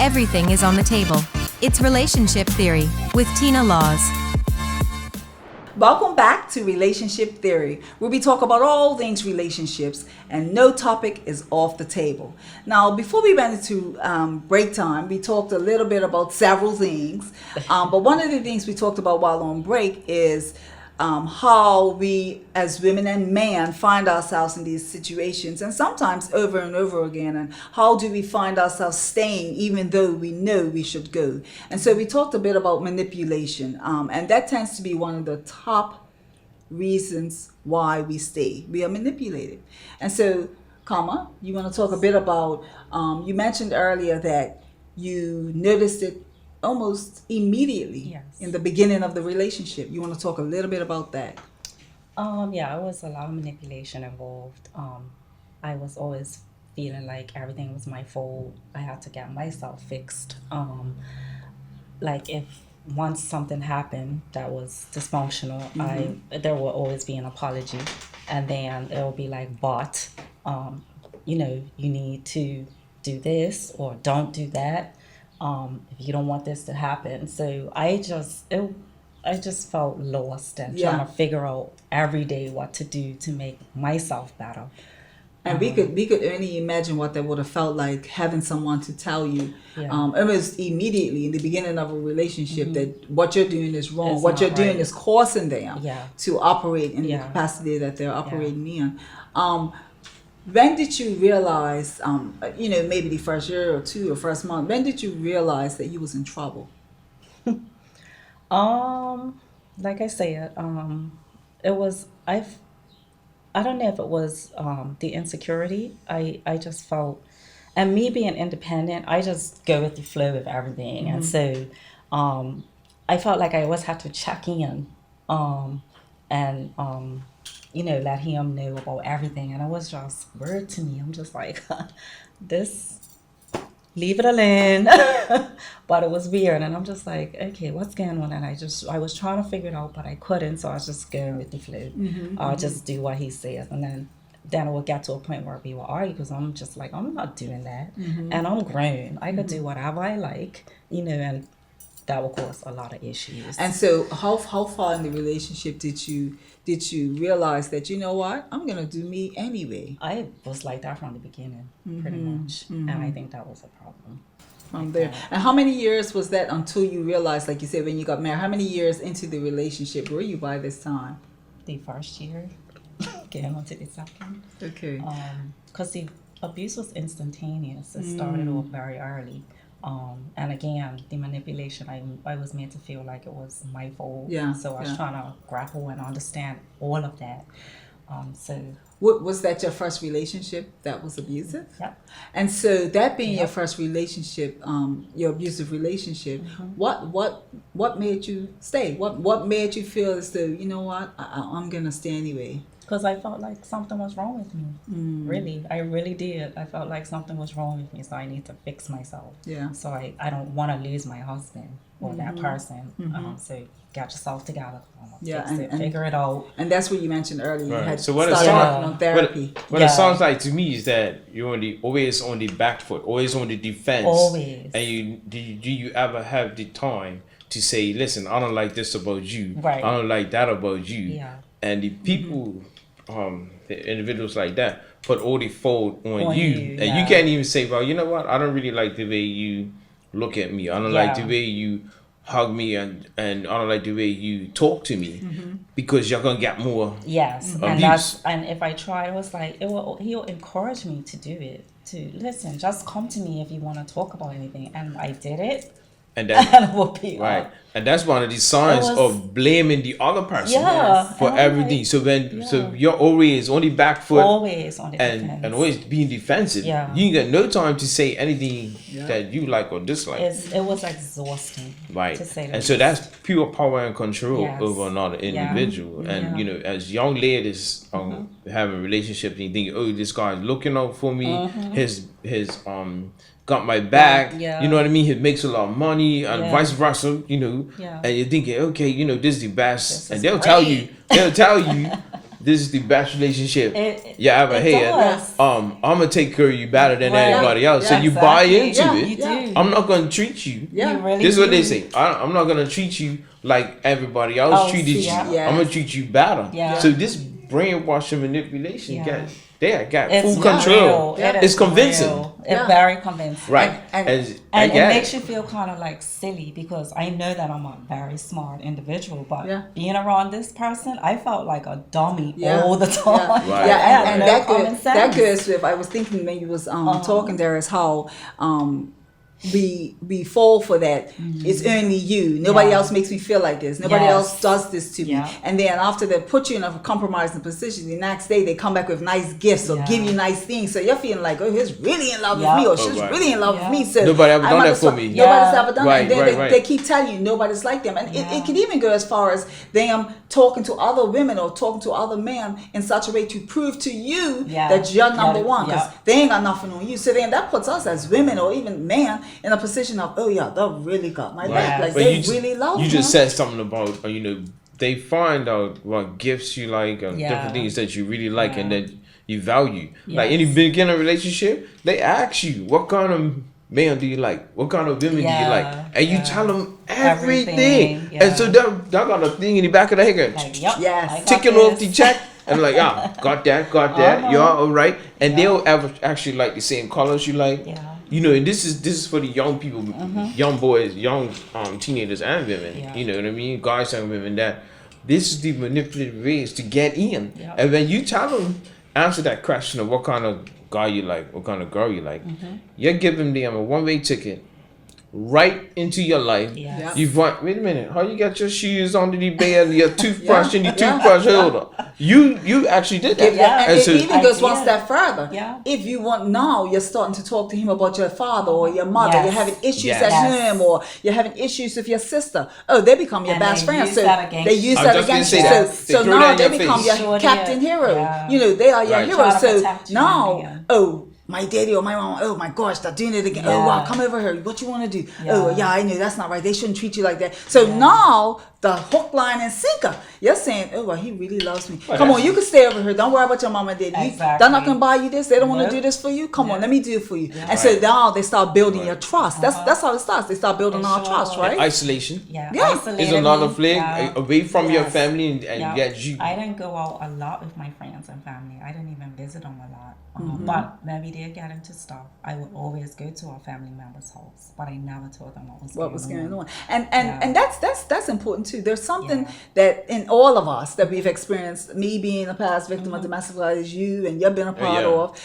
Everything is on the table. It's Relationship Theory with Tina Laws. Welcome back to Relationship Theory, where we talk about all things relationships and no topic is off the table. Now, before we went into break time, we talked a little bit about several things. But one of the things we talked about while on break is how we as women and men find ourselves in these situations, and sometimes over and over again, and how do we find ourselves staying even though we know we should go. And so we talked a bit about manipulation, and that tends to be one of the top reasons why we stay. We are manipulated. And so, Kama, you want to talk a bit about, you mentioned earlier that you noticed it almost immediately in the beginning of the relationship. You want to talk a little bit about that? Yeah, it was a lot of manipulation involved. I was always feeling like everything was my fault. I had to get myself fixed. Like if once something happened that was dysfunctional, there will always be an apology, and then it will be like, but you need to do this or don't do that. If you don't want this to happen. So I just felt lost and trying to figure out every day what to do to make myself better. And we could only imagine what that would have felt like, having someone to tell you almost immediately in the beginning of a relationship that what you're doing is wrong, what you're doing is causing them to operate in the capacity that they're operating in. When did you realize, maybe the first year or two or first month, when did you realize that you was in trouble? Like I said, it was, I don't know if it was the insecurity. I just felt, and me being independent, I just go with the flow of everything. And so I felt like I always had to check in and let him know about everything. And it was just weird to me. I'm just like, leave it alone. But it was weird. And I'm just like, okay, what's going on? And I was trying to figure it out, but I couldn't. So I was just going with the flow. I'll just do what he says. And then it would get to a point where we will argue, because I'm just like, I'm not doing that. And I'm grown. I could do whatever I like, and that will cause a lot of issues. And so how far in the relationship did you realize that, you know what, I'm going to do me anyway? I was like that from the beginning, pretty much. And I think that was a problem. From there. And how many years was that until you realized, like you said, when you got married, how many years into the relationship were you by this time? The first year, getting on to the second. Okay. Because the abuse was instantaneous. It started off very early. And again, the manipulation, I was made to feel like it was my fault. So I was trying to grapple and understand all of that. Was that your first relationship that was abusive? Yep. And so that being your first relationship, your abusive relationship, what made you stay? What made you feel as though, you know what, I'm gonna stay anyway? Because I felt like something was wrong with me. Really, I really did. I felt like something was wrong with me, so I need to fix myself. So I don't want to lose my husband or that person. So get yourself together. And figure it out. And that's what you mentioned earlier. Right. You had so what started on therapy. What it sounds like to me is that you're always on the back foot, always on the defense. Always. And do you ever have the time to say, listen, I don't like this about you. Right. I don't like that about you. Yeah. And the people, the individuals like that, put all the fault on you. And you can't even say, well, you know what? I don't really like the way you look at me. I don't like the way you hug me, and I don't like the way you talk to me, because you're gonna get more abuse. And if I try, it was like he'll encourage me to do it. To listen, just come to me if you want to talk about anything, and I did it. And that will be right. And that's one of the signs of blaming the other person for everything. Like, so you're always on the back foot, always on the defense, and always being defensive. You ain't got no time to say anything that you like or dislike. It was exhausting, right? To say and so that's pure power and control over another individual. And as young ladies having relationships, and you think, oh, this guy's looking out for me. His got my back, you know what I mean? He makes a lot of money, and vice versa, and you're thinking, okay, this is the best, and they'll tell you this is the best relationship you ever it had. does. I'm gonna take care of you better than Right. anybody else. So Yeah, you buy exactly. into Yeah, it. You Yeah. do. I'm not gonna treat you. Yeah. You really This is what do. they say. I'm not gonna treat you like everybody else treated you. yeah. Yes. I'm gonna treat you better. Yeah. So this brainwashing manipulation Yeah. they got It's full control. real. It It's is convincing. real. Yeah. It's very convincing. Right. And- And yeah. it makes you feel kind of like silly because I know that I'm a very smart individual, but Yeah. being around this person, I felt like a dummy Yeah. all the time. Yeah, Right. yeah, I had and no that common goes sense. with. I was thinking when you was talking there is how we fall for that. It's only you. Nobody Yeah. else makes me feel like this. Nobody Yes. else does this to me. Yeah. And then after they put you in a compromising position, the next day they come back with nice gifts or Yeah. give you nice things. So you're feeling like, oh, he's really in love Yeah. with me, or Oh, she's right. really in love Yeah. with me. So Nobody ever I done might that as for well- me. Nobody's Yeah. ever done Right, it. And then right, right. they keep telling you nobody's like them. And it Yeah. could even go as far as them talking to other women or talking to other men in such a way to prove to you Yeah. that you're number Yeah. one, because Yeah. they ain't got nothing on you. So then that puts us as women or even men in a position of, oh yeah, they really got my back. Like But they you just, really love you me. just said something about they find out what gifts you like and Yeah. different things that you really like and Yeah. that you value. Like any Yes. beginner relationship, they ask you what kind of man do you like, what kind of women do you like, Yeah, and you yeah. tell them everything. Everything, And so yeah. that got a thing in the back of the head, Like, yep, Yes. I got ticking off this. the check. And like, got that, Uh-huh. you're all right. And Yeah. they'll ever actually like the same colors you like. Yeah. And this is for the young people, young boys, young teenagers and women. Yeah. You know what I mean? Guys and women, that this is the manipulative ways to get in. Yeah. And when you tell them, answer that question of what kind of guy you like, what kind of girl you like, you're giving them a one-way ticket right into your life. Yes. Yeah. You've wait a minute, how you got your shoes under the bed, your toothbrush and your Yeah. toothbrush holder? You actually did that. Yeah, and And it so- even goes one Yeah. step further. Yeah. If you want now, you're starting to talk to him about your father or your mother. Yes. You're having issues Yes. at Yes. home, or you're having issues with your sister. Oh, they become your And best they friends. use So that against they use you. that I was just against gonna you. say So, that. They so throw that now in they your become face. your Sure captain did. hero. Yeah. They are your Right. heroes. Try to So protect you, now, yeah. oh, my daddy or my mom, oh my gosh, they're doing it again. Oh Yeah. wow, come over here. What you want to do? Yeah. Oh yeah, I know that's not right. They shouldn't treat you like that. So Yeah. now the hook, line, and sinker. You're saying, oh well, he really loves me. Well, Come on, that's- you can stay over here. Don't worry about your mom and daddy. Exactly. They're not gonna buy you this. They don't want Nope. to do this for you. Come on, Yeah. let me do it for you. Yeah. And so Right. now they start building Right. your trust. That's how it starts. They start building It our sure trust, will. right? Isolation Yeah. Yeah. Isolated is another me. flag Yeah. away from your Yes. family and Yeah. get you. I didn't go out a lot with my friends and family. I didn't even visit them a lot. But maybe they get into stuff. I would always go to our family members' house, but I never told them what was going on. And Yeah. that's important too. There's something Yeah. that in all of us that we've experienced, me being a past victim of domestic violence, you and you've been a part Yeah. of,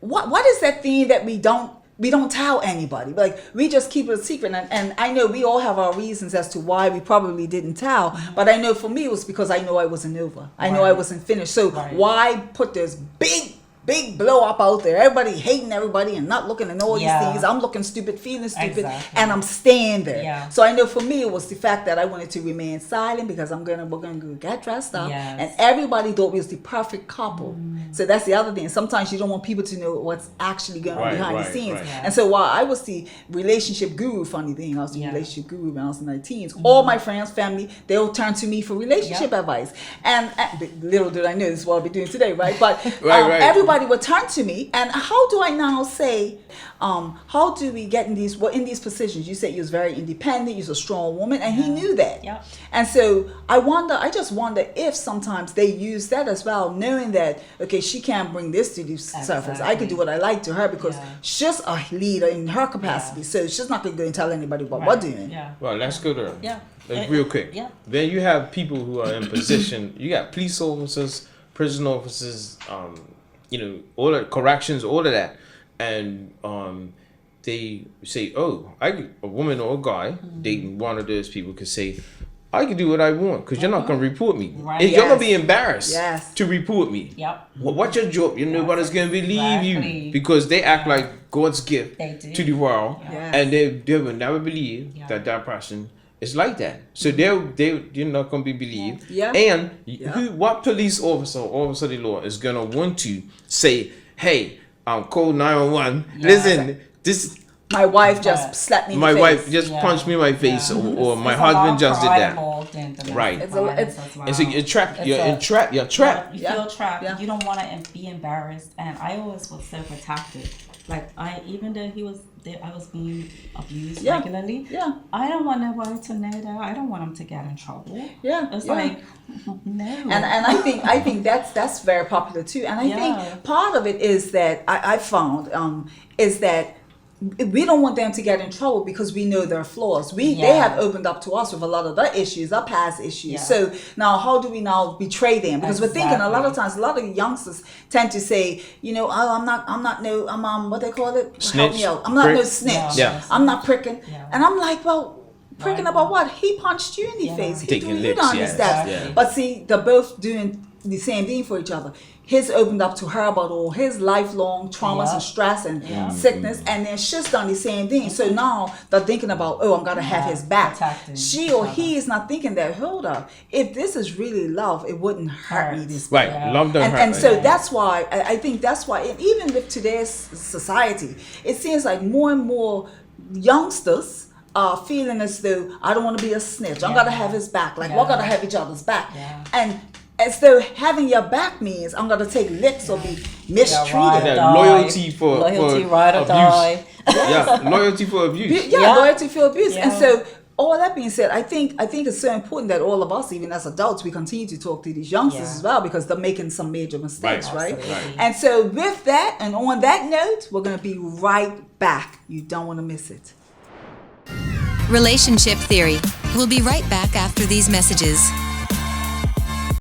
what is that thing that we don't tell anybody? Like we just keep it a secret. And I know we all have our reasons as to why we probably didn't tell, but I know for me it was because I know I wasn't over. I know I Right. wasn't finished. So Right. why put this big blow up out there, everybody hating everybody and not looking at all Yeah. these things? I'm looking stupid, feeling stupid, Exactly. and I'm staying there. Yeah. So I know for me it was the fact that I wanted to remain silent because we're gonna go get dressed up, Yes. and everybody thought we was the perfect couple. So that's the other thing. Sometimes you don't want people to know what's actually going on Right, behind the right, scenes. right. Yeah. And so while I was the relationship guru, funny thing, I was the Yeah. relationship guru when I was in my teens. All my friends, family, they all turn to me for relationship Yep. advice. And little did I know this is what I'll be doing today, right? But Right. everybody would turn to me. And how do I now say, how do we get in these positions? You said you was very independent, you're a strong woman, and he knew that. Yep. And so I just wonder if sometimes they use that as well, knowing that, okay, she can't bring this to the surface. I could do what I like to her because Yeah. she's a leader in her capacity. Yeah. So she's not going to go and tell anybody what we're Right. doing. Yeah. Well, let's go there. Yeah. Real quick. Yeah. Then you have people who are in position. You got police officers, prison officers, all the corrections, all of that, and they say, "Oh, a woman or a guy dating one of those people could say, I can do what I want because you're not gonna report me. Right. And you're gonna be Yes. embarrassed Yes. to report me. Yep. What's your job? Nobody's gonna believe Exactly. you because they act like God's gift They do. to the world, Yes. and they will never believe Yeah. that person is like that. So they're not gonna be believed. Yeah. And Yeah. what police officer of the law is gonna want to say, hey, call 911. Yeah. Listen, this my wife just slapped me in My the wife face. just punched me in my face, or my It's a husband lot of just did pride that. involved in domestic Right. violence as well. And so you're trapped. It's You're trapped. You're trapped. You Yeah. feel trapped. Yeah. You don't want to be embarrassed. And I always was so protective. Like even though I was being abused Yeah. regularly. Yeah. I don't want nobody to know that. I don't want him to get in trouble. Yeah, It's yeah. like no. And I think that's very popular too. And I Yeah. think part of it is that I found is that we don't want them to get in trouble because we know their flaws. They have opened up to us with a lot of their issues, our past issues. Yeah. So now how do we now betray them? Because we're thinking a lot of times, a lot of youngsters tend to say, oh, I'm not what they call it? Snitch. Help me out. I'm not no Prick. snitch. Yeah. I'm not pricking. Yeah. And I'm like, well, pricking about what? He punched you in the face. He Taking doing you lips, down yes, the steps. yeah. But see, they're both doing the same thing for each other. His opened up to her about all his lifelong traumas and stress and sickness, and then she's done the same thing. So now they're thinking about, I'm gonna have his back. Protecting She or each he is not thinking that. Hold up, if this is really love, it wouldn't hurt me this Right. bad. Love don't hurt. And so like that's why I think that's why, and even with today's society, it seems like more and more youngsters are feeling as though I don't want to be a snitch. I'm gonna have his back. Like we're gonna have each other's back. Yeah. And as though having your back means I'm gonna take licks or be mistreated. Yeah, loyalty for ride or abuse. die. Yeah, loyalty for abuse. Yeah, loyalty for abuse. And Yeah. so all that being said, I think it's so important that all of us, even as adults, we continue to talk to these youngsters as well, because they're making some major mistakes, Right. right? Absolutely. And so with that, and on that note, we're gonna be right back. You don't want to miss it. Relationship Theory. We'll be right back after these messages.